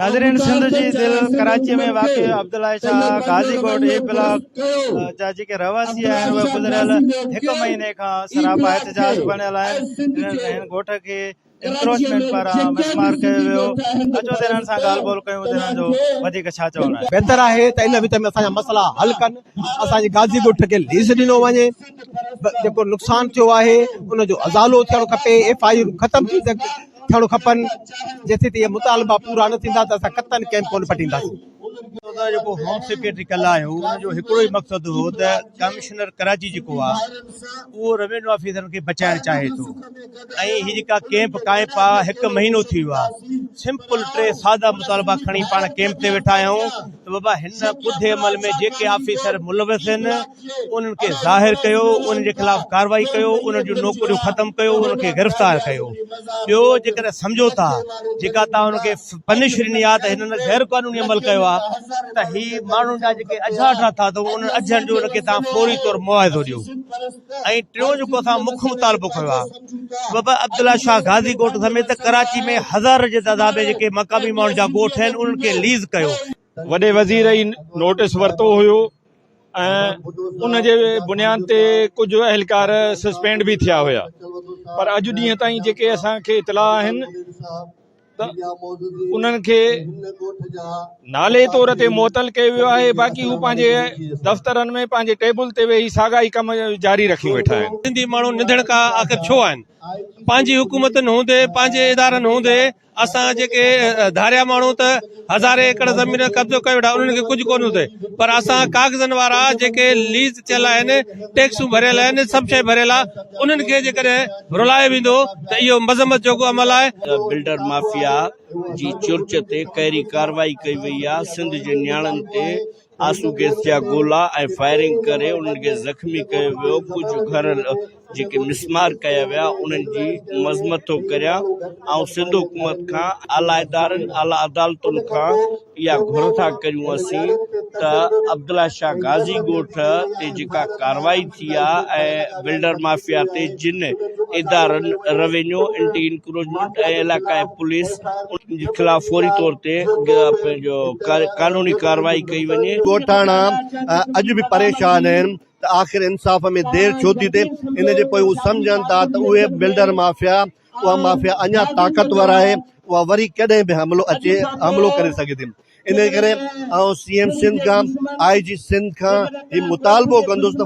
नाज़रीन, सिंध जी दिल कराची में वाक़ Abdullah Shah Ghazi cot A block जा जेके रवासी आहिनि उहे गुज़िरियल 1 महीने खां सरापा एहतजाज बणियल आहिनि। हिन ॻोठ खे इंक्रोचमेंट पारां मिसमार कयो वियो। अचो त हिननि सां ॻाल्हि ॿोल कयूं त हिननि जो वधीक छा चवणु आहे। बहितर आहे त इन विच में असांजा मसला हल कनि, असांजे गाज़ी ॻोठ खे लीज़ ॾिनो वञे, जेको नुक़सानु थियो आहे उनजो अज़ालो थियणो खपे, FIU ख़तमु थियणो खपनि। जेसिताईं इहे मुतालबा पूरा न थींदा त असां कतनि कैंप कोन पटींदासीं। जेको होम सेक्रेटरी कल्ह आयो उनजो हिकिड़ो ई मक़सदु हो त कमिश्नर कराची जेको आहे उहो रेवेन्यू ऑफिसरनि खे बचाइण चाहे थो ऐं हीअ जेका कैंप क़ाइमु आहे 1 महीनो थी वियो आहे। सिंपल 3 सादा मुतालबा खणी पाण कैंप ते वेठा आहियूं त बाबा हिन ॿुधे अमल में जेके ऑफिसर मुलविस आहिनि उन्हनि खे ज़ाहिर कयो, उन्हनि जे ख़िलाफ़ कार्रवाई कयो, उन्हनि जूं नौकरियूं ख़तमु कयो, उन्हनि खे गिरफ़्तार कयो। ॿियो जेकॾहिं सम्झो था जेका तव्हां हुनखे पनिश ॾिनी आहे त हिननि गैर क़ानूनी अमल कयो आहे त ही माण्हुनि जा जेके अझा था त उन्हनि अझनि जो उनखे तव्हां फौरी तौर मुआवज़ो ॾियो। ऐं टियों जेको असां मुख्य मुतालबो कयो आहे बाबा अब्दुल्ला शाह गाज़ी ॻोठ समेत कराची में 1000 जे तइदाद में जेके मक़ामी माण्हुनि जा ॻोठ आहिनि उन्हनि खे लीज़ कयो। वॾे वज़ीर ई नोटिस वरितो हुयो ऐं उन जे बुनियाद ते कुझु अहलकार सस्पेंड बि थिया हुया, पर अॼु ॾींहं ताईं जेके असांखे इतलाह आहिनि त उन्हनि खे नाले तौर ते मुअतल कयो वियो आहे। बाक़ी हू पंहिंजे दफ़्तरनि में पंहिंजे टेबल ते वेही साॻा ई कम जारी रखी वेठा आहिनि। सिंधी माण्हू निधण का आख़िर छो आहिनि? पंहिंजी हुकूमतनि हूंदे पंहिंजे इदारनि हूंदे असां जेके धारिया माण्हू त 1000 एकड़ ज़मीन कब्ज़ो कयो वेठा उन्हनि खे कुझु कोन थिए, पर असां कागज़नि वारा जेके लीज़ थियल आहिनि, टैक्सूं भरियल आहिनि, सभु शइ भरियल आहे, उन्हनि खे जेकॾहिं रुलाए वेंदो त इहो मज़म्मत जोॻो अमल आहे। बिल्डर माफिया जी चुर्च ते कहिड़ी कार्रवाई कई वई आहे। सिंध जे न्याणनि ते आंसू गैस जा गोला ऐं फायरिंग करे उन्हनि खे ज़ख़्मी कयो वियो। कुझु घर जेके मिसमार कया विया उन्हनि जी मज़म्मत थो करियां ऐं सिंध हुकूमत खां आला इदारनि आला अदालतुनि खां इहा घुर था करियूं असीं त अब्दुल्ला शाह गाज़ी ॻोठ ते जेका कार्रवाई थी आहे ऐं बिल्डर माफिया ते जिन इदारनि रेवेन्यू एंटी इंक्रोचमेंट ऐं इलाक़ाई पुलिस उन्हनि जे ख़िलाफ़ फौरी तौर ते पंहिंजो कानूनी कार्रवाई कई वञे। ॻोठाणा अॼु बि परेशान आहिनि त आख़िर इंसाफ़ में देरि छो थी थिए। इन जे पोइ हू सम्झनि था त उहे बिल्डर माफिया उहा माफिया अञा ताक़तवर आहे, उहा वरी कॾहिं बि हमलो करे सघे थी। इन करे CM सिंध खां IG सिंध खां ही मुतालबो कंदुसि त